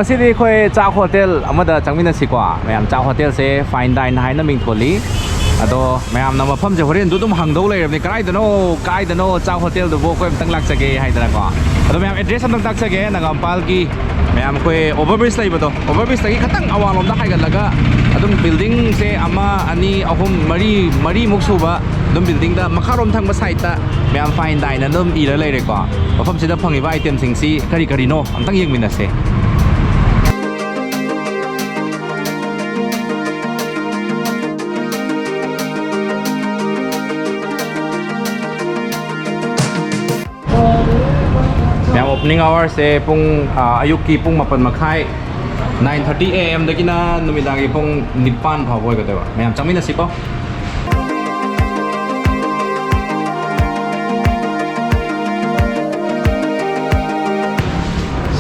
masidi khoi cha hotel amada changmina sikwa mayam cha hotel se fine dine haina ming tholi ado mayam na mafam je horen dudum hangdau leirabni kai dano cha hotel du bo khoi tang lak sage haidana ko ado mayam address am tak sage nagampal ki mayam khoi overbridge laibado overbridge tagi khatang awalom da haigalaga adum building se ama ani ahum mari muksuba dum building da makharom thangba side ta mayam fine dine dum ira leire ko mafam sida phangiba item sing si kari no amtang yengminase opening hours se pung ayuk ki pung 8:30 9:30 am dagi na numidang ki pung 9 phawoi ka dewa mayam changmina siko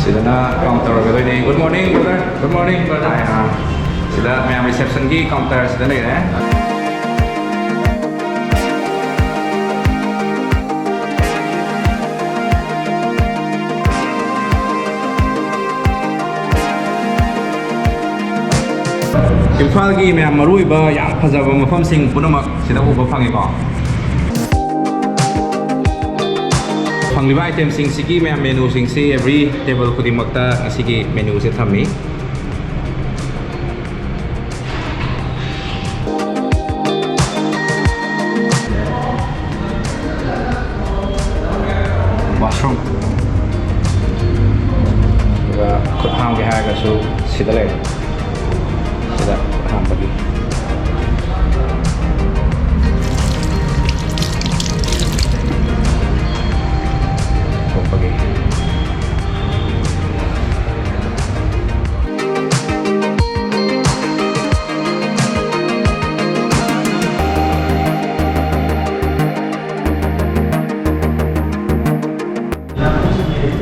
sila na counter ka doi good morning brother good morning brother sila mayam reception ki counter sila na Imphal-gi mayam maruiba yam phajaba mafam sing punamak sida uba phangi ko phangliba item sing sigi mayam menu sing si every table kudimakta asigi menu se thammi washroom và khut ham cái hai cái số sida le sida ham bagi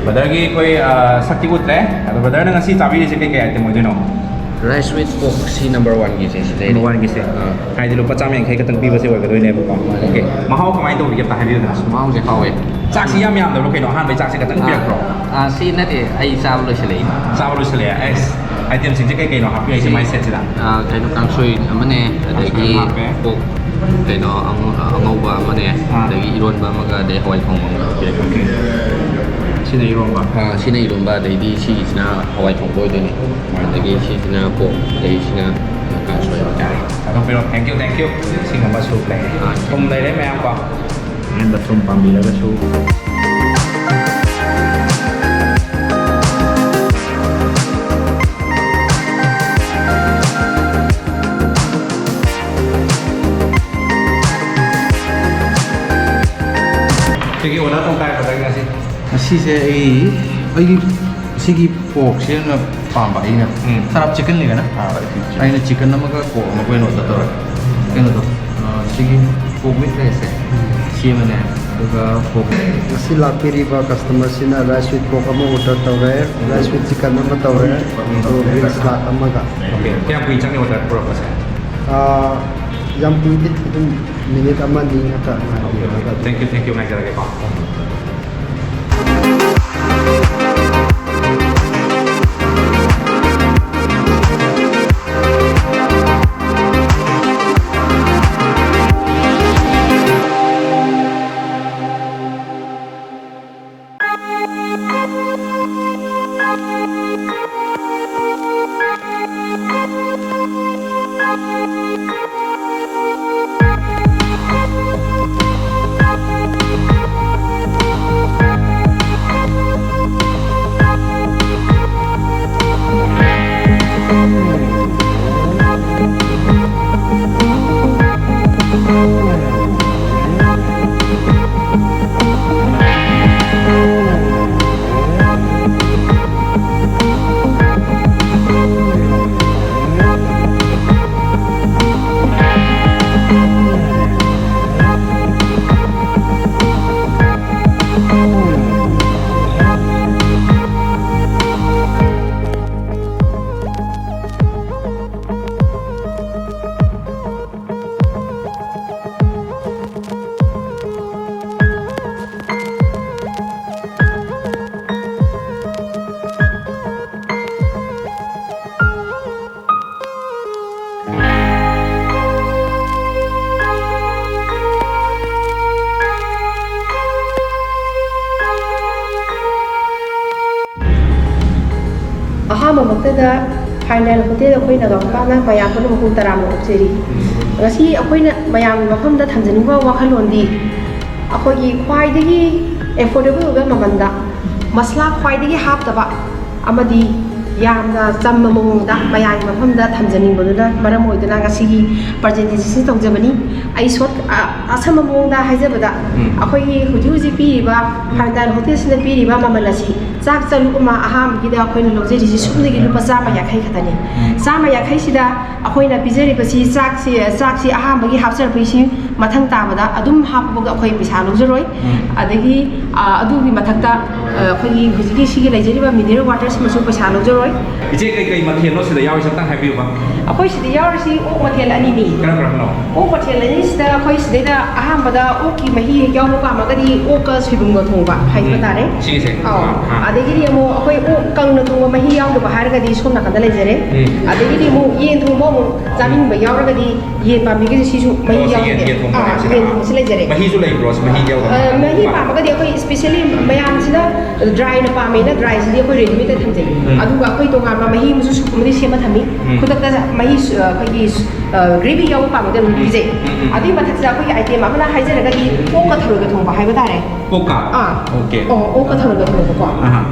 Brother gi koi sakti utre ado brother na ngasi chabi se kai item mo dino rice with pork si number 1 gi se sidai number 1 gi se kai dilu pacham yang kai ka tang pi ba se wa ga doi ne bu ko okay mahau kamai to gi ta hai bi na mau je hawe chak si yam yam da lo kai no han bai chak se ka tang piak ro si na de ai sa lo sele s item sing kai kai no ha pi ai se mai set sila kai no kang soi amane adagi pork kai no angau ba amane adagi iron ba maga de hawai thong mong okay sina iromba sina iromba dai si sina hawai thong boy doni dagi si sina pork dai sina kang soi ba kai pero thank you sing ba su play tum dai dai mayam ko en ba tum pam bi la ga su Sige, wala tong tayo patay kasi. Masih ai sigi pork sih na pamba ini. Sarap chicken ni kan? Ai na chicken nama ka ko ma ko no ta tor. Keno to. Sigi pork meat rice. Si mana? Juga pork. Masih lapiri ba customer sina rice with pork amo order tawre, rice with chicken amo tawre. So bill slot amaga. Okay, kaya po ichang ni order pro kasi. Yang puitit itu minit ama ni ata. Thank you ngai jara ke ko. Dine Hotel ꯑꯩꯈꯣꯏꯅ ꯒꯝꯄꯥꯅ ꯃꯌꯥꯝ ꯄꯨꯝꯅꯃꯛ ꯄꯨꯡ 10 ꯑꯣꯛꯆꯔꯤ ꯉꯁꯤ ꯑꯩꯈꯣꯏꯅ ꯃꯌꯥꯝ ꯃꯐꯝꯗ ꯊꯝꯖꯅꯤꯡꯕ ꯋꯥꯈꯜꯂꯣꯟꯗꯤ ꯑꯩꯈꯣꯏꯒꯤ ꯈ꯭ꯋꯥꯏꯗꯒꯤ ꯑꯦꯐꯣꯔꯗꯦꯕꯜ ꯑꯣꯏꯕ ꯃꯃꯜꯗ ꯃꯁꯂꯥ ꯈ꯭ꯋꯥꯏꯗꯒꯤ ꯍꯥꯞꯇꯕ ꯑꯃꯗꯤ ꯌꯥꯝꯅ ꯆꯝꯕ ꯃꯑꯣꯡꯗ ꯃꯌꯥꯝꯒꯤ ꯃꯐꯝꯗ ꯊꯝꯖꯅꯤꯡꯕꯗꯨꯅ ꯃꯔꯝ ꯑꯣꯏꯗꯨꯅ ꯉꯁꯤꯒꯤ ꯄ꯭ꯔꯖꯦꯟꯇꯦꯁꯟ ꯇꯧꯖꯕꯅꯤ ꯑꯩ ꯑꯁꯝꯕ ꯃꯑꯣꯡꯗ ꯍꯥꯏꯖꯕꯗ ꯑꯩꯈꯣꯏꯒꯤ ꯍꯧꯖꯤꯛ ꯍꯧꯖꯤꯛ ꯄꯤꯔꯤꯕ Fine Dine ꯍꯣꯇꯦꯜꯁꯤꯅ ꯄꯤꯔꯤꯕ ꯃꯃꯜ ꯑꯁꯤ ꯆꯥꯛ ꯆꯂꯨꯛ ꯑꯃ ꯑꯍꯥꯟꯕꯒꯤꯗ ꯑꯩꯈꯣꯏꯅ ꯂꯧꯖꯔꯤꯁꯤ ꯁꯨꯞꯅꯒꯤ ꯂꯨꯄꯥ 150 ꯈꯛꯇꯅꯤ 150 ꯁꯤꯗ ꯑꯩꯈꯣꯏꯅ ꯄꯤꯖꯔꯤꯕꯁꯤ ꯆꯥꯛꯁꯤ ꯑꯍꯥꯟꯕꯒꯤ ꯍꯥꯞꯆꯔꯛꯄꯁꯤ ꯃꯊꯪ ꯇꯥꯕꯗ ꯑꯗꯨꯝ ꯍꯥꯞꯄꯒ ꯑꯩꯈꯣꯏ ꯄꯩꯁా ꯂꯧꯖꯔꯣꯏ ꯑꯗꯒꯤ ꯑꯗꯨꯒꯤ ꯃꯊꯛꯇ ꯑꯩꯈꯣꯏꯒꯤ ꯍꯧꯖꯤꯛꯀꯤ ꯁꯤꯒꯤ ꯂꯩꯖꯔꯤꯕ ꯃꯤꯅꯔꯦꯜ ꯋꯥꯇꯔꯁꯤꯃꯁꯨ ꯄꯩꯁꯥ ꯂꯧꯖꯔꯣꯏ 이제 그러니까 이 마티엘로 시다 야위 잠깐 해비우봐. ꯑꯩꯈꯣꯏ ꯁꯤꯗ ꯌꯥꯎꯔꯤꯁꯤ ꯑꯣꯛ ꯃꯊꯦꯜ ꯑꯅꯤꯅꯤ 그럼. ꯑꯣꯛ ꯃꯊꯦꯜ ꯑꯅꯤꯁꯤꯗ ꯑꯩꯈꯣꯏ ꯁꯤꯗꯩꯗ ꯑꯍꯥꯟꯕꯗ ꯑꯣꯛꯀꯤ ꯃꯍꯤ ꯌꯥꯎꯕ ꯄꯥꯝꯃꯒꯗꯤ ꯑꯣꯛꯀ ꯁꯣꯏꯕꯨꯝꯒ ꯊꯣꯡꯕ ꯍꯥꯏꯕ ꯇꯥꯔꯦ ꯁꯤꯒꯤꯁꯦ ꯑꯗꯒꯤꯗꯤ ꯑꯃꯨꯛ ꯑꯩꯈꯣꯏ ꯑꯣꯛ ꯀꯪꯅ ꯊꯣꯡꯕ ꯃꯍꯤ ꯌꯥꯎꯗꯕ ꯍꯥꯏꯔꯒꯗꯤ ꯁꯣꯝ ꯅꯥꯀꯟꯗ ꯂꯩꯖꯔꯦ ꯑꯗꯒꯤꯗꯤ ꯑꯃꯨꯛ ꯌꯦꯟ ꯊꯣꯡꯕ ꯑꯃꯨꯛ ꯆꯥꯅꯤꯡꯕ ꯌꯥꯎꯔꯒꯗꯤ ꯌꯦꯟ ꯄꯥꯝꯕꯤꯒꯤꯁꯤ ꯁꯤꯁꯨ ꯃꯍꯤ ꯌꯥꯎꯗꯦ ꯌꯦꯟ ꯊꯣꯡꯕꯁꯤ ꯂꯩꯖꯔꯦ ꯃꯍꯤꯁꯨ ꯂꯩꯕ꯭ꯔꯣ ꯃꯍꯤ ꯌꯥꯎꯗꯕ ꯃꯍꯤ ꯄꯥꯝꯃꯒꯗꯤ ꯑꯩꯈꯣꯏ ꯁ꯭ꯄꯦꯁꯤꯌꯦꯜꯂꯤ ꯃꯌꯥꯝꯁꯤꯅ ꯗ꯭ꯔꯥꯏꯅ ꯄꯥꯝꯃꯦꯅ ꯗ꯭ꯔꯥꯏꯁꯤꯗꯤ ꯑꯩꯈꯣꯏ ꯔꯦꯗꯤꯃꯦꯗꯇ ꯊꯝꯖꯩ ꯑꯗꯨꯒ ꯑꯩꯈꯣꯏ ꯇꯣꯉꯥꯟꯕ ꯃꯍꯤ ꯑꯃꯁꯨ ꯁꯨꯞ ꯑꯃꯗꯤ ꯁꯦꯝꯃ ꯊꯝꯃꯤ ꯈꯨꯗꯛꯇ ꯃꯍꯤ ꯑꯩꯈꯣꯏꯒꯤ ꯒ꯭ꯔꯦꯚꯤ ꯌꯥꯎꯕ ꯄꯥꯝꯃꯒꯗꯤ ꯑꯗꯨꯝ ꯄꯤꯖꯩ ꯑꯗꯨꯒꯤ ꯃꯊꯛꯁꯤꯗ ꯑꯩꯈꯣꯏꯒꯤ ꯑꯥꯏꯇꯦꯝ ꯑꯃꯅ ꯍꯥꯏꯖꯔꯒꯗꯤ ꯑꯣꯛꯀ ꯊꯔꯣꯏꯒ ꯊꯣꯡꯕ ꯍꯥꯏꯕ ꯇꯥꯔꯦ ꯄꯣꯛꯀ ꯑꯣꯀꯦ ꯑꯣꯛꯀ ꯊꯔꯣꯏꯒ ꯊꯣꯡꯕꯀꯣ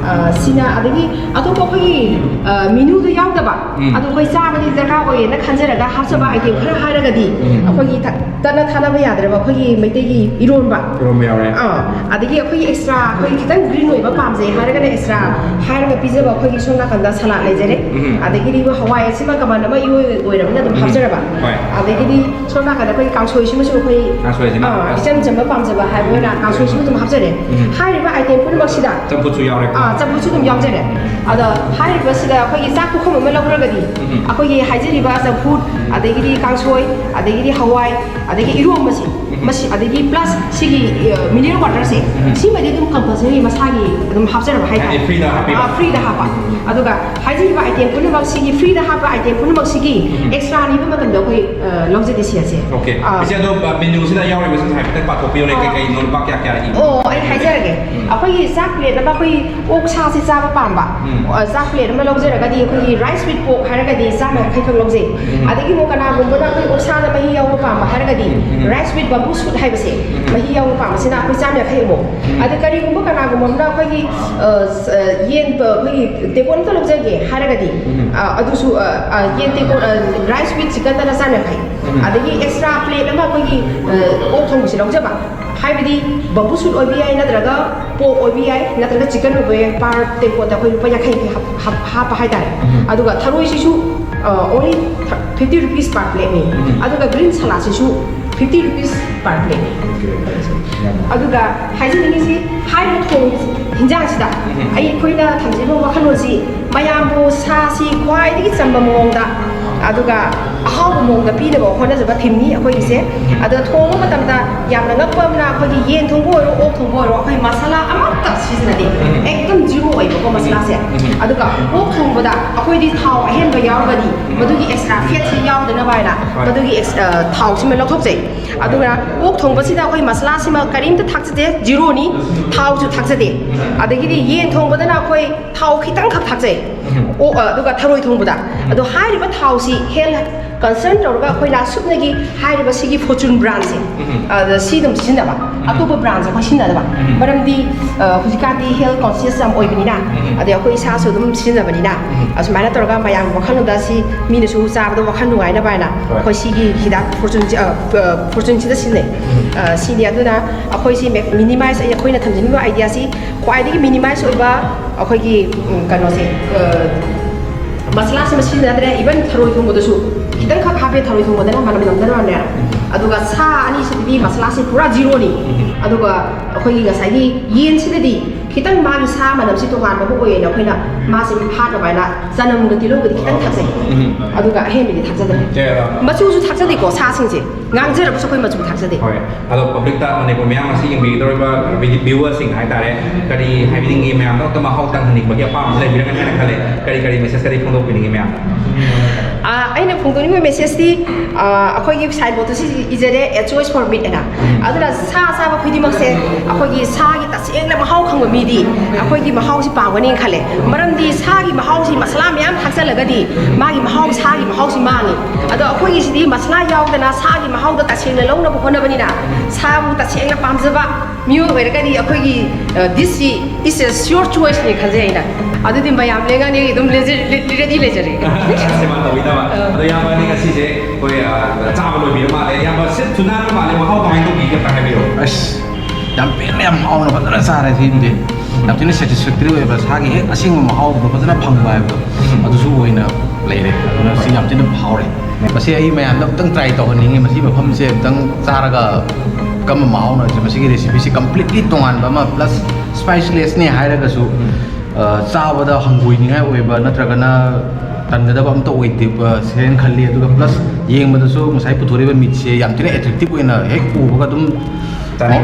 ꯁꯤꯅ ꯑꯗꯒꯤ ꯑꯇꯣꯞꯄ ꯑꯩꯈꯣꯏꯒꯤ ꯃꯦꯅꯨꯗ ꯌꯥꯎꯗꯕ ꯑꯗꯣ ꯑꯩꯈꯣꯏ ꯆꯥꯕꯗꯤ ꯗꯔꯀꯥꯔ ꯑꯣꯏꯌꯦꯅ ꯈꯟꯖꯔꯒ ꯍꯥꯞꯆꯕ ꯑꯥꯏꯇꯦꯝ ꯈꯔ ꯍꯥꯏꯔꯒꯗꯤ ꯑꯩꯈꯣꯏꯒꯤ ꯇꯠꯅ ꯊꯥꯅꯕ ꯌꯥꯗ꯭ꯔꯕ ꯑꯩꯈꯣꯏꯒꯤ ꯃꯩꯇꯩꯒꯤ ꯏꯔꯣꯟꯕ ꯌꯥꯎꯔꯦ ꯑꯗꯒꯤ ꯑꯩꯈꯣꯏꯒꯤ ꯑꯦꯛꯁꯇ꯭ꯔꯥ ꯑꯩꯈꯣꯏ ꯈꯤꯇꯪ ꯒ꯭ꯔꯤꯟ ꯑꯣꯏꯕ ꯄꯥꯝꯖꯩ ꯍꯥꯏꯔꯒꯅ ꯑꯦꯛꯁꯇ꯭ꯔꯥ ꯍꯥꯏꯔꯒ ꯄꯤꯖꯕ ꯑꯩꯈꯣꯏꯒꯤ ꯁꯣꯝ ꯅꯥꯀꯟꯗ ꯁꯂꯥꯗ ꯂꯩꯖꯔꯦ ꯑꯗꯒꯤꯗꯤ ꯍꯋꯥꯏ ꯑꯁꯤꯃ ꯀꯃꯟ ꯑꯃ ꯑꯣꯏꯔꯕꯅꯤꯅ ꯑꯗꯨꯝ ꯍꯥꯞꯆꯔꯕ ꯑꯗꯒꯤꯗꯤ ꯁꯣꯝ ꯅꯥꯀꯟꯗ ꯑꯩꯈꯣꯏ ꯀꯥꯡꯁꯣꯏꯁꯤꯃꯁꯨ ꯑꯩꯈꯣꯏ ꯏꯆꯝ ꯆꯝꯕ ꯄꯥꯝꯖꯕ ꯍꯥꯏꯕ ꯑꯣꯏꯅ ꯀꯥꯡꯁꯣꯏꯁꯤꯃ ꯑꯗꯨꯝ ꯍꯥꯞꯆꯔꯦ ꯍꯥꯏꯔꯤꯕ ꯑꯥꯏꯇꯦꯝ ꯄꯨꯝꯅꯃꯛꯁꯤꯗ ꯆꯝꯐꯨꯠꯁꯨ ꯌꯥꯎꯔꯦ ꯆꯝꯐꯨꯠꯁꯨ ꯑꯗꯨꯝ ꯌꯥꯎꯖꯔꯦ ꯑꯗꯣ ꯍꯥꯏꯔꯤꯕꯁꯤꯗ ꯑꯩꯈꯣꯏꯒꯤ ꯆꯥꯛ ꯄꯨꯈꯝ ꯑꯃ ꯂꯧꯔꯒꯗꯤ ꯑꯩꯈꯣꯏꯒꯤ ꯍꯥꯏꯖꯔꯤꯕ ꯆꯝꯐꯨꯠ ꯑꯗꯒꯤꯗꯤ ꯀꯥꯡꯁꯣꯏ ꯑꯗꯒꯤꯗꯤ ꯍꯋꯥꯏ ꯑꯗꯒꯤ ꯏꯔꯣꯝꯕꯁꯤ ꯃꯁꯤ ꯑꯗꯒꯤ ꯄ꯭ꯂꯁ ꯁꯤꯒꯤ ꯃꯤꯅꯔꯦꯜ ꯋꯥꯇꯔꯁꯦ ꯁꯤꯃꯗꯤ ꯑꯗꯨꯝ ꯀꯝꯄꯜꯁꯔꯤ ꯃꯁꯥꯒꯤ ꯑꯗꯨꯝ ꯍꯥꯞꯆꯔꯕ ꯍꯥꯏꯇꯥꯔꯦ ꯐ꯭ꯔꯤꯗ ꯍꯥꯞꯄ ꯑꯗꯨꯒ ꯍꯥꯏꯖꯔꯤꯕ ꯑꯥꯏꯇꯦꯝ ꯄꯨꯝꯅꯃꯛ ꯁꯤꯒꯤ ꯐ꯭ꯔꯤꯗ ꯍꯥꯞꯄ ꯑꯥꯏꯇꯦꯝ ꯄꯨꯝꯅꯃꯛꯁꯤꯒꯤ ꯑꯦꯛꯁꯇ꯭ꯔꯥ ꯅꯤꯕ ꯃꯇꯝꯗ ꯑꯩꯈꯣꯏ ꯂꯧꯖꯗꯦ ꯁꯤꯁꯦ 오케이. 이제 너 메뉴ꯁꯤꯗ ꯌꯥꯎꯔꯤꯕꯁꯤꯡ ꯍꯥꯏꯐꯦꯠꯇꯪ ꯄꯥꯊꯣꯛꯄꯤꯌꯣꯅꯦ ꯀꯩꯀꯩꯅꯣ ꯂꯨꯄꯥ ꯀꯌꯥ ꯏꯕ ꯑꯩ ꯍꯥꯏꯖꯔꯒꯦ ꯑꯩꯈꯣꯏꯒꯤ ꯆꯥꯛ ꯄ꯭ꯂꯦꯠ ꯑꯃ ꯑꯩꯈꯣꯏ ꯑꯣꯛ ꯁꯥꯁꯤ ꯆꯥꯕ ꯄꯥꯝꯕ ꯆꯥꯛ ꯄ꯭ꯂꯦꯠ ꯑꯃ ꯂꯧꯖꯔꯒꯗꯤ ꯑꯩꯈꯣꯏꯒꯤ ꯔꯥꯏꯁ ꯋꯤꯠ ꯄꯣꯛ ꯍꯥꯏꯔꯒꯗꯤ 150 ꯈꯛ ꯂꯧꯖꯩ ꯑꯗꯒꯤ ꯑꯃꯨꯛ ꯀꯅꯥꯒꯨꯝꯕꯅ ꯑꯩꯈꯣꯏ ꯑꯣꯛꯁꯥꯗ ꯃꯍꯤ ꯌꯥꯎꯕ ꯄꯥꯝꯕ ꯍꯥꯏꯔꯒꯗꯤ ꯔꯥꯏꯁ ꯋꯤꯠ ꯕꯝꯕꯨ ꯁꯨꯠ ꯍꯥꯏꯕꯁꯦ ꯃꯍꯤ ꯌꯥꯎꯕ ꯄꯥꯝꯕꯁꯤꯅ ꯑꯩꯈꯣꯏ 150 ꯑꯃꯨꯛ ꯑꯗ ꯀꯔꯤꯒꯨꯝꯕ ꯀꯅꯥꯒꯨꯝꯕ ꯑꯃꯅ ꯑꯩꯈꯣꯏꯒꯤ ꯌꯦꯟ ꯑꯩꯈꯣꯏꯒꯤ ꯇꯦꯀꯣꯟ ꯑꯝꯇ ꯂꯧꯖꯒꯦ ꯍꯥꯏꯔꯒꯗꯤ ꯑꯗꯨꯁꯨ ꯌꯦꯟ ꯇꯦꯀꯣꯟ ꯔꯥꯏꯁ ꯋꯤꯠ ꯆꯤꯀꯟꯗꯅ 150 ꯑꯗꯒꯤ ꯑꯦꯛꯁꯇ꯭ꯔꯥ ꯄ꯭ꯂꯦꯠ ꯑꯃ ꯑꯩꯈꯣꯏꯒꯤ ꯑꯣꯛ ꯊꯣꯡꯕꯁꯤ ꯂꯧꯖꯕ ꯍꯥꯏꯕꯗꯤ ꯕꯝꯕꯨ ꯁꯨꯠ ꯑꯣꯏꯕ ꯌꯥꯏ ꯅꯠꯇ꯭ꯔꯒ ꯄꯣꯛ ꯑꯣꯏꯕ ꯌꯥꯏ ꯅꯠꯇ꯭ꯔꯒ ꯆꯤꯀꯟ ꯑꯣꯏꯕ ꯌꯥꯏ ꯄꯥꯔ ꯇꯦꯀꯣꯟꯗ ꯑꯩꯈꯣꯏ ꯂꯨꯄꯥ 50 ꯍꯥꯞꯄ ꯍꯥꯏꯇꯥꯔꯦ ꯑꯗꯨꯒ ꯊꯔꯣꯏꯁꯤꯁꯨ only 50 rupees per plate ꯅꯤ ꯑꯗꯨꯒ ꯒ꯭ꯔꯤꯟ ꯁꯂꯥꯗꯁꯤꯁꯨ 50 rupees per plate ꯅꯤ ꯑꯗꯨꯒ ꯍꯥꯏꯖꯅꯤꯡꯉꯤꯁꯤ ꯍꯥꯏꯔꯤꯕ ꯍꯤꯟꯖꯥꯡꯁꯤꯗ ꯑꯩꯈꯣꯏꯅ ꯊꯝꯖꯔꯤꯕ ꯋꯥꯈꯜꯂꯣꯟꯁꯤ ꯃꯌꯥꯝꯕꯨ ꯁꯥꯁꯤ ꯈ꯭ꯋꯥꯏꯗꯒꯤ ꯆꯝꯕ ꯃꯑꯣꯡꯗ ꯑꯗꯨꯒ ꯑꯍꯥꯎꯕ ꯃꯑꯣꯡꯗ ꯄꯤꯅꯕ ꯍꯣꯠꯅꯖꯕ ꯊꯤꯝꯅꯤ ꯑꯩꯈꯣꯏꯒꯤꯁꯦ ꯑꯗꯣ ꯊꯣꯡꯕ ꯃꯇꯝꯗ ꯌꯥꯝꯅ ꯉꯛꯄ ꯑꯃꯅ ꯑꯩꯈꯣꯏꯒꯤ ꯌꯦꯟ ꯊꯣꯡꯕ ꯑꯣꯏꯔꯣ ꯑꯣꯛ ꯊꯣꯡꯕ ꯑꯣꯏꯔꯣ ꯑꯩꯈꯣꯏ ꯃꯁꯥꯂꯥ ꯑꯃꯠꯇ ꯁꯤꯖꯤꯟꯅꯗꯦ ꯑꯦꯛꯗꯝ ꯖꯤꯔꯣ ꯑꯣꯏꯕꯀꯣ ꯃꯁꯥꯂꯥꯁꯦ ꯑꯗꯨꯒ ꯑꯣꯛ ꯊꯣꯡꯕꯗ ꯑꯩꯈꯣꯏꯗꯤ ꯊꯥꯎ ꯑꯍꯦꯟꯕ ꯌꯥꯎꯔꯒꯗꯤ ꯃꯗꯨꯒꯤ ꯑꯦꯛꯁꯇ꯭ꯔꯥ ꯐꯦꯠꯁꯤ ꯌꯥꯎꯗꯅꯕ ꯍꯥꯏꯅ ꯃꯗꯨꯒꯤ ꯊꯥꯎꯁꯤꯃ ꯂꯧꯊꯣꯛꯆꯩ ꯑꯗꯨꯒ ꯑꯣꯛ ꯊꯣꯡꯕꯁꯤꯗ ꯑꯩꯈꯣꯏ ꯃꯁꯥꯂꯥꯁꯤꯃ ꯀꯔꯤꯝꯇ ꯊꯥꯛꯆꯗꯦ ꯖꯤꯔꯣꯅꯤ ꯊꯥꯎꯁꯨ ꯊꯥꯛꯆꯗꯦ ꯑꯗꯒꯤꯗꯤ ꯌꯦꯟ ꯊꯣꯡꯕꯗꯅ ꯑꯩꯈꯣꯏ ꯊꯥꯎ ꯈꯤꯇꯪꯈꯛ ꯊꯥꯛꯆꯩ ꯑꯗꯨꯒ ꯊꯔꯣꯏ ꯊꯣꯡꯕꯗ ꯑꯗꯣ ꯍꯥꯏꯔꯤꯕ ꯊꯥꯎꯁꯤ ꯍꯦꯜꯊ ꯀꯟꯁꯔꯟ ꯇꯧꯔꯒ ꯑꯩꯈꯣꯏꯅ ꯁꯨꯞꯅꯒꯤ ꯍꯥꯏꯔꯤꯕ ꯁꯤꯒꯤ ꯐꯣꯔꯆꯨꯟ ꯕ꯭ꯔꯥꯟꯁꯦ ꯁꯤ ꯑꯗꯨꯝ ꯁꯤꯖꯤꯟꯅꯕ ꯑꯇꯣꯞꯄ ꯕ꯭ꯔꯥꯟꯁꯦ ꯑꯩꯈꯣꯏ ꯁꯤꯖꯤꯟꯅꯗꯕ ꯃꯔꯝꯗꯤ ꯍꯧꯖꯤꯛꯀꯥꯟꯗꯤ ꯍꯦꯜꯊ ꯀꯣꯟꯁꯤꯌꯁ ꯌꯥꯝ ꯑꯣꯏꯕꯅꯤꯅ ꯑꯗꯩ ꯑꯩꯈꯣꯏ ꯏꯁꯥꯁꯨ ꯑꯗꯨꯝ ꯁꯤꯖꯤꯟꯅꯕꯅꯤꯅ ꯑꯁꯨꯃꯥꯏꯅ ꯇꯧꯔꯒ ꯃꯌꯥꯝꯒꯤ ꯋꯥꯈꯜꯂꯣꯟꯗ ꯁꯤ ꯃꯤꯅꯁꯨ ꯆꯥꯕꯗ ꯋꯥꯈꯜ ꯅꯨꯡꯉꯥꯏꯅꯕ ꯍꯥꯏꯅ ꯑꯩꯈꯣꯏ ꯁꯤꯒꯤ ꯍꯤꯗꯥꯛ ꯐꯣꯔꯆꯨꯟꯁꯤꯗ ꯁꯤꯖꯤꯟꯅꯩ ꯁꯤꯅꯤ ꯑꯗꯨꯅ ꯑꯩꯈꯣꯏꯁꯤ ꯃꯤꯅꯤꯃꯥꯏꯁ ꯑꯩꯈꯣꯏꯅ ꯊꯝꯖꯅꯤꯡꯕ ꯑꯥꯏꯗꯤꯌꯥꯁꯤ ꯈ꯭ꯋꯥꯏꯗꯒꯤ ꯃꯤꯅꯤꯃꯥꯏꯁ ꯑꯣꯏꯕ ꯑꯩꯈꯣꯏꯒꯤ ꯀꯩꯅꯣꯁꯦ ꯃꯁꯥꯂꯥꯁꯤꯃ ꯁꯤꯖꯤꯟꯅꯗ꯭ꯔꯦ ꯏꯚꯟ ꯊꯔꯣꯏ ꯊꯣꯡꯕꯗꯁꯨ ꯈꯤꯇꯪꯈꯛ ꯍꯥꯞꯄꯦ ꯊꯔꯣꯏ ꯊꯣꯡꯕꯗꯅ ꯃꯅꯝ ꯅꯝꯗꯅꯕꯅꯦ ꯑꯗꯨꯒ ꯁꯥ ꯑꯅꯤꯁꯤꯗꯗꯤ ꯃꯁꯥꯂꯥꯁꯤ ꯄꯨꯔꯥ ꯖꯤꯔꯣꯅꯤ ꯑꯗꯨꯒ ꯑꯩꯈꯣꯏꯒꯤ ꯉꯁꯥꯏꯒꯤ ꯌꯦꯟꯁꯤꯗꯗꯤ ꯈꯤꯇꯪ ꯃꯥꯒꯤ ꯁꯥ ꯃꯅꯝꯁꯤ ꯇꯣꯉꯥꯟꯕ ꯑꯃ ꯑꯣꯏꯌꯦꯅ ꯑꯩꯈꯣꯏꯅ ꯃꯥꯁꯤ ꯍꯥꯠꯅꯕ ꯍꯥꯏꯅ ꯆꯅꯝꯒ ꯇꯤꯜꯍꯧꯒꯗꯤ ꯈꯤꯇꯪ ꯊꯥꯛꯆꯩ ꯑꯗꯨꯒ ꯑꯍꯦꯟꯕꯗꯤ ꯊꯥꯛꯆꯗ꯭ꯔꯦ ꯃꯆꯨꯁꯨ ꯊꯥꯛꯆꯗꯦꯀꯣ ꯁꯥꯁꯤꯡꯁꯦ ꯉꯥꯡꯖꯔꯕꯁꯨ ꯑꯩꯈꯣꯏ ꯃꯆꯨ ꯊꯥꯛꯆꯗꯦ ꯍꯣꯏ ꯑꯗꯣ ꯄꯕ꯭ꯂꯤꯛꯇ ꯃꯅꯤꯄꯨꯔ ꯃꯌꯥꯝ ꯑꯁꯤ ꯌꯦꯡꯕꯤꯒꯗꯧꯔꯤꯕ ꯚ꯭ꯌꯨꯋꯔꯁꯤꯡ ꯍꯥꯏꯇꯥꯔꯦ ꯀꯔꯤ ꯍꯥꯏꯕꯤꯅꯤꯡꯉꯤ ꯃꯌꯥꯝꯗ ꯃꯍꯥꯎ ꯇꯪꯍꯟꯅꯤꯡꯕꯒꯤ ꯑꯄꯥꯝꯕ ꯂꯩꯕꯤꯔꯒꯅꯤ ꯍꯥꯏꯅ ꯈꯜꯂꯦ ꯀꯔꯤ ꯃꯦꯁꯦꯖ ꯀꯔꯤ ꯐꯣꯡꯗꯣꯛꯄꯤꯅꯤꯡꯉꯤ ꯃꯌꯥꯝꯗ ꯑꯩꯅ ꯐꯣꯡꯗꯣꯛꯅꯤꯡꯕ ꯃꯦꯁꯦꯖꯇꯤ ꯑꯩꯈꯣꯏꯒꯤ ꯁꯥꯏꯟ ꯕꯣꯔꯗꯇ ꯁꯤ ꯏꯖꯔꯦ ꯑꯦ ꯆꯣꯏꯁ ꯐꯣꯔ ꯃꯤꯠ ꯑꯅ ꯑꯗꯨꯅ ꯁꯥ ꯆꯥꯕ ꯈꯨꯗꯤꯡꯃꯛꯁꯦ ꯑꯩꯈꯣꯏꯒꯤ ꯁꯥꯒꯤ ꯇꯁꯦꯡꯅ ꯃꯍꯥꯎ ꯈꯪꯕ ꯃꯤꯗꯤ ꯑꯩꯈꯣꯏꯒꯤ ꯃꯍꯥꯎꯁꯤ ꯄꯥꯝꯒꯅꯤꯅ ꯈꯜꯂꯦ ꯃꯔꯝꯗꯤ ꯁꯥꯒꯤ ꯃꯍꯥꯎꯁꯤ ꯃꯁꯂꯥ ꯃꯌꯥꯝ ꯊꯥꯛꯆꯜꯂꯒꯗꯤ ꯃꯥꯒꯤ ꯃꯍꯥꯎ ꯁꯥꯒꯤ ꯃꯍꯥꯎꯁꯤ ꯃꯥꯡꯉꯤ ꯑꯗꯣ ꯑꯩꯈꯣꯏꯒꯤꯁꯤꯗꯤ ꯃꯁꯂꯥ ꯌꯥꯎꯗꯅ ꯁꯥꯒꯤ ꯃꯍꯥꯎꯗ ꯇꯁꯦꯡꯅ ꯂꯧꯅꯕ ꯍꯣꯠꯅꯕꯅꯤꯅ ꯁꯥꯕꯨ ꯇꯁꯦꯡꯅ ꯄꯥꯝꯖꯕ ꯃꯤꯑꯣꯏ ꯑꯣꯏꯔꯒꯗꯤ ꯑꯩꯈꯣꯏꯒꯤ ꯗꯤꯁꯁꯤ ꯏꯁ ꯑꯦ ꯁꯤꯌꯣꯔ ꯆꯣꯏꯁꯅꯤ ꯈꯟꯖꯩ ꯑꯩꯅ ꯑꯗꯨꯗꯤ ꯃꯌꯥꯝ ꯂꯦꯡꯉꯅꯤ ꯑꯗꯨꯝ ꯔꯦꯗꯤ ꯂꯩꯖꯔꯦ ꯁꯦꯕꯥ ꯇꯧꯕꯤꯗꯕ ꯑꯗꯣ ꯏꯌꯥꯝꯕꯅꯤ ꯉꯁꯤꯁꯦ ꯑꯩꯈꯣꯏ ꯆꯥꯕ ꯂꯣꯏꯕꯤꯔ ꯃꯥꯜꯂꯦ ꯏꯌꯥꯝꯕ ꯁꯤꯠ ꯊꯨꯅꯥꯕ ꯃꯥꯜꯂꯦ ꯃꯍꯥꯎ ꯀꯃꯥꯏꯅ ꯇꯧꯕꯤꯒꯦ ꯑꯝꯇ ꯍꯥꯏꯕꯤꯔꯛꯑꯣ ꯑꯁ ꯌꯥꯝ ꯄꯦꯟꯅ ꯌꯥꯝ ꯍꯥꯎꯅ ꯐꯖꯅ ꯆꯥꯔꯦ ꯁꯤꯃꯗꯤ ꯌꯥꯝ ꯊꯤꯅ ꯁꯦꯇꯤꯁꯐꯦꯛꯇꯔꯤ ꯑꯣꯏꯕ ꯁꯥꯒꯤ ꯍꯦꯛ ꯑꯁꯦꯡꯕ ꯃꯍꯥꯎꯗꯣ ꯐꯖꯅ ꯐꯪꯕ ꯍꯥꯏꯕꯗꯣ ꯑꯗꯨꯁꯨ ꯑꯣꯏꯅ ꯂꯩꯔꯦ ꯑꯗꯨꯅ ꯁꯤ ꯌꯥꯝ ꯊꯤꯅ ꯍꯥꯎꯔꯦ ꯃꯁꯤ ꯑꯩ ꯃꯌꯥꯝꯗ ꯑꯃꯨꯛꯇꯪ ꯇ꯭ꯔꯥꯏ ꯇꯧꯍꯟꯅꯤꯡꯉꯤ ꯃꯁꯤ ꯃꯐꯝꯁꯦ ꯑꯃꯨꯛꯇꯪ ꯆꯥꯔꯒ ꯀꯝꯕ ꯃꯍꯥꯎꯅ ꯃꯁꯤꯒꯤ ꯔꯦꯁꯤꯄꯤꯁꯤ ꯀꯝꯄ꯭ꯂꯤꯠꯂꯤ ꯇꯣꯉꯥꯟꯕ ꯑꯃ ꯄ꯭ꯂꯁ ꯁ꯭ꯄꯥꯏꯁꯂꯦꯁꯅꯦ ꯍꯥꯏꯔꯒꯁꯨ ꯆꯥꯕꯗ ꯍꯪꯒꯣꯏꯅꯤꯡꯉꯥꯏ ꯑꯣꯏꯕ ꯅꯠꯇ꯭ꯔꯒꯅ ꯇꯟꯒꯗꯕ ꯑꯝꯇ ꯑꯣꯏꯗꯦꯕ ꯁꯦꯟ ꯈꯜꯂꯤ ꯑꯗꯨꯒ ꯄ꯭ꯂꯁ ꯌꯦꯡꯕꯗꯁꯨ ꯉꯁꯥꯏ ꯄꯨꯊꯣꯔꯛꯏꯕ ꯃꯤꯠꯁꯦ ꯌꯥꯝ ꯊꯤꯅ ꯑꯦꯇ꯭ꯔꯦꯛꯇꯤꯞ ꯑꯣꯏꯅ ꯍꯦꯛ ꯎꯕꯒ ꯑꯗꯨꯝ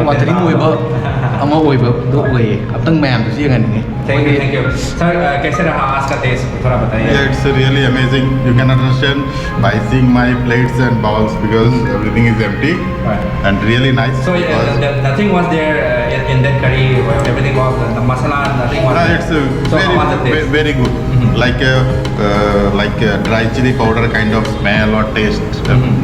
ꯋꯥꯇꯔꯤꯡ ꯑꯣꯏꯕ ꯑꯃ ꯑꯣꯏꯕꯗꯣ ꯑꯣꯏꯌꯦ ꯑꯝꯇꯪ ꯃꯌꯥꯝꯗꯁꯨ ꯌꯦꯡꯍꯟꯅꯤꯡꯉꯤ थैंक यू सर कैसे रहा आज का टेस्ट थोड़ा बताइए Yeah, it's really amazing. You can understand by seeing my plates and bowls because everything is empty Right. and really nice. So nothing was there in that curry. Everything was the masala. Nothing was. It's so how was the taste? very good. Like a dry chili powder kind of smell or taste.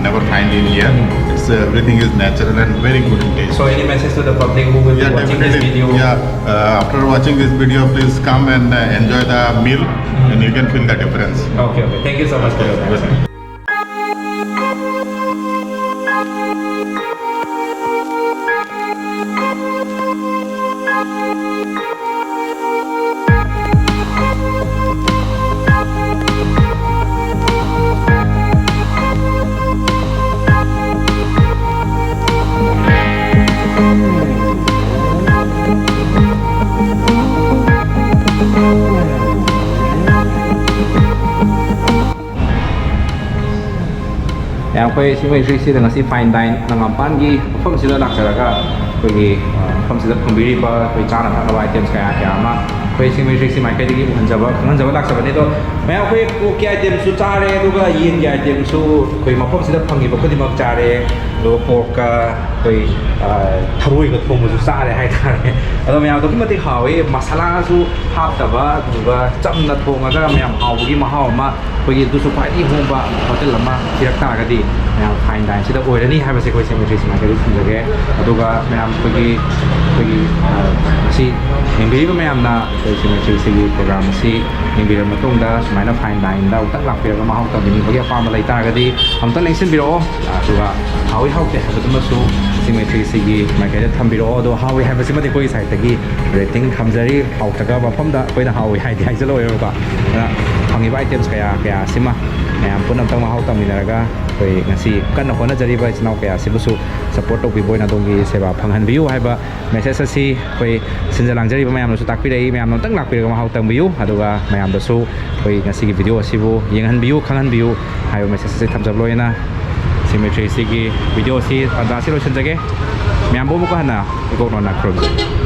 Never find in here. It's everything is natural and very good in taste. So any message to the public who will be watching this video? Yeah. After watching this video, please come and enjoy the meal, and you can feel the difference. Okay. Thank you so much for your time. Sir. ꯑꯩꯈꯣꯏ ꯁꯤꯡꯃꯩꯁ꯭ꯔꯤꯁꯤꯗ ꯉꯁꯤ ꯐꯥꯏꯟ ꯗꯥꯏꯟ ꯅꯉꯥꯝꯄꯥꯟꯒꯤ ꯃꯐꯝꯁꯤꯗ ꯂꯥꯛꯆꯔꯒ ꯑꯩꯈꯣꯏꯒꯤ ꯃꯐꯝꯁꯤꯗ ꯐꯪꯕꯤꯔꯤꯕ ꯑꯩꯈꯣꯏ ꯆꯥꯅ ꯊꯛꯅꯕ items ꯀꯌꯥ ꯑꯃ ꯑꯩꯈꯣꯏ ꯁꯤꯡꯃꯩꯁ꯭ꯔꯤꯁꯤ ꯃꯥꯏꯀꯩꯗꯒꯤ ꯈꯪꯍꯟꯖꯕ ꯂꯥꯛꯆꯕꯅꯤ ꯑꯗꯣ ꯃꯌꯥꯝ ꯑꯩꯈꯣꯏ ꯄꯣꯛꯀꯤ ꯑꯥꯏꯇꯦꯝꯁꯨ ꯆꯥꯔꯦ ꯑꯗꯨꯒ ꯌꯦꯟꯒꯤ ꯑꯥꯏꯇꯦꯝꯁꯨ ꯑꯩꯈꯣꯏ ꯃꯐꯝꯁꯤꯗ ꯐꯪꯉꯤꯕ ꯈꯨꯗꯤꯡꯃꯛ ꯆꯥꯔꯦ ꯑꯗꯨꯒ ꯄꯣꯔꯛꯀ ꯑꯩꯈꯣꯏ ꯊꯔꯣꯏꯒ ꯊꯣꯡꯕꯁꯨ ꯆꯥꯔꯦ ꯍꯥꯏꯇꯥꯔꯦ ꯑꯗꯣ ꯃꯌꯥꯝ ꯑꯗꯨꯛꯀꯤ ꯃꯇꯤꯛ ꯍꯥꯎꯋꯤ ꯃꯁꯥꯂꯥꯁꯨ ꯍꯥꯞꯇꯕ ꯑꯗꯨꯒ ꯆꯝꯅ ꯊꯣꯡꯉꯒ ꯃꯌꯥꯝ ꯍꯥꯎꯕꯒꯤ ꯃꯍꯥꯎ ꯑꯃ ꯑꯩꯈꯣꯏꯒꯤ ꯑꯗꯨꯁꯨ ꯈ꯭ꯋꯥꯏꯗꯒꯤ ꯍꯣꯡꯕ ꯍꯣꯇꯦꯜ ꯑꯃ ꯊꯤꯔꯛ ꯇꯥꯔꯒꯗꯤ ꯃꯌꯥꯝ ꯐꯥꯏꯟ ꯗꯥꯏꯟꯁꯤꯗ ꯑꯣꯏꯔꯅꯤ ꯍꯥꯏꯕꯁꯦ ꯑꯩꯈꯣꯏ ꯁꯤꯡꯃꯩꯁ꯭ꯔꯤꯁꯤ ꯃꯥꯏꯀꯩꯗ ꯊꯝꯖꯒꯦ ꯑꯗꯨꯒ ꯃꯌꯥꯝ ꯑꯩꯈꯣꯏꯒꯤ ꯉꯁꯤ ꯌꯦꯡꯕꯤꯔꯤꯕ ꯃꯌꯥꯝꯅ ꯑꯩꯈꯣꯏ ꯁꯤꯡꯃꯩꯁ꯭ꯔꯤꯁꯤꯒꯤ ꯄ꯭ꯔꯣꯒ꯭ꯔꯥꯝ ꯑꯁꯤ ꯌꯦꯡꯕꯤꯔꯕ ꯃꯇꯨꯡꯗ ꯁꯨꯃꯥꯏꯅ ꯐꯥꯏꯟ ꯗꯥꯏꯟꯗ ꯑꯃꯨꯛꯇꯪ ꯂꯥꯛꯄꯤꯔꯒ ꯃꯍꯥꯎ ꯇꯝꯕꯤꯅꯤꯡꯕꯒꯤ ꯑꯄꯥꯝꯕ ꯂꯩ ꯇꯥꯔꯒꯗꯤ ꯑꯃꯨꯛꯇꯪ ꯂꯦꯡꯁꯤꯟꯕꯤꯔꯛꯑꯣ ꯑꯗꯨꯒ ꯍꯥꯎꯋꯤ ꯍꯥꯎꯇꯦ ꯍꯥꯏꯕꯗꯨꯃꯁꯨ ꯁꯤꯡꯃꯩꯁ꯭ꯔꯤꯁꯤꯒꯤ ꯃꯥꯏꯀꯩꯗ ꯊꯝꯕꯤꯔꯛꯑꯣ ꯑꯗꯣ ꯍꯥꯎꯋꯤ ꯍꯥꯏꯕꯁꯤꯃꯗꯤ ꯑꯩꯈꯣꯏꯒꯤ ꯁꯥꯏꯠꯇꯒꯤ ꯔꯦꯇꯤꯡ ꯊꯝꯖꯔꯤ ꯍꯥꯎꯇ꯭ꯔꯒ ꯃꯐꯝꯗ ꯑꯩꯈꯣꯏꯅ ꯍꯥꯎꯋꯤ ꯍꯥꯏꯗꯤ ꯍꯥꯏꯖꯜꯂꯣꯏꯕꯀꯣ ꯑꯗꯨꯅ ꯐꯪꯉꯤꯕ ꯑꯥꯏꯇꯦꯝꯁ ꯀꯌꯥ ꯑꯁꯤꯃ ꯃꯌꯥꯝ ꯄꯨꯟꯅ ꯑꯃꯨꯛꯇꯪ ꯃꯍꯥꯎ ꯇꯝꯃꯤꯟꯅꯔꯒ ꯑꯩꯈꯣꯏ ꯉꯁꯤ ꯀꯟꯅ ꯍꯣꯠꯅꯖꯔꯤꯕ ꯏꯆꯤꯜ ꯏꯅꯥꯎ ꯀꯌꯥ ꯑꯁꯤꯕꯨꯁꯨ ꯁꯞꯄꯣꯔꯠ ꯇꯧꯕꯤꯕ ꯑꯣꯏꯅ ꯑꯗꯣꯝꯒꯤ ꯁꯦꯕꯥ ꯐꯪꯍꯟꯕꯤꯌꯨ ꯍꯥꯏꯕ ꯃꯦꯁꯦꯖ ꯑꯁꯤ ꯑꯩꯈꯣꯏ ꯁꯤꯟꯖ ꯂꯥꯡꯖꯔꯤꯕ ꯃꯌꯥꯝꯅꯁꯨ ꯇꯥꯛꯄꯤꯔꯛꯏ ꯃꯌꯥꯝꯅ ꯑꯃꯨꯛꯇꯪ ꯂꯥꯛꯄꯤꯔꯒ ꯃꯍꯥꯎ ꯇꯪꯕꯤꯌꯨ ꯑꯗꯨꯒ ꯃꯌꯥꯝꯗꯁꯨ ꯑꯩꯈꯣꯏ ꯉꯁꯤꯒꯤ ꯚꯤꯗꯤꯑꯣ ꯑꯁꯤꯕꯨ ꯌꯦꯡꯍꯟꯕꯤꯌꯨ ꯈꯪꯍꯟꯕꯤꯌꯨ ꯍꯥꯏꯕ ꯃꯦꯁꯦꯖ ꯑꯁꯤ ꯊꯝꯖꯕ ꯂꯣꯏꯅ ꯁꯤꯡꯃꯩꯁ꯭ꯔꯤꯁꯤꯒꯤ ꯚꯤꯗꯤꯑꯣ ꯑꯁꯤ ꯇꯥꯟꯖꯥ ꯑꯁꯤ ꯂꯣꯏꯁꯤꯟꯖꯒꯦ ꯃꯌꯥꯝꯕꯨ ꯑꯃꯨꯛꯀ ꯍꯟꯅ ꯏꯀꯣꯛ ꯅꯧꯅ ꯈꯨꯔꯨꯝꯖꯩ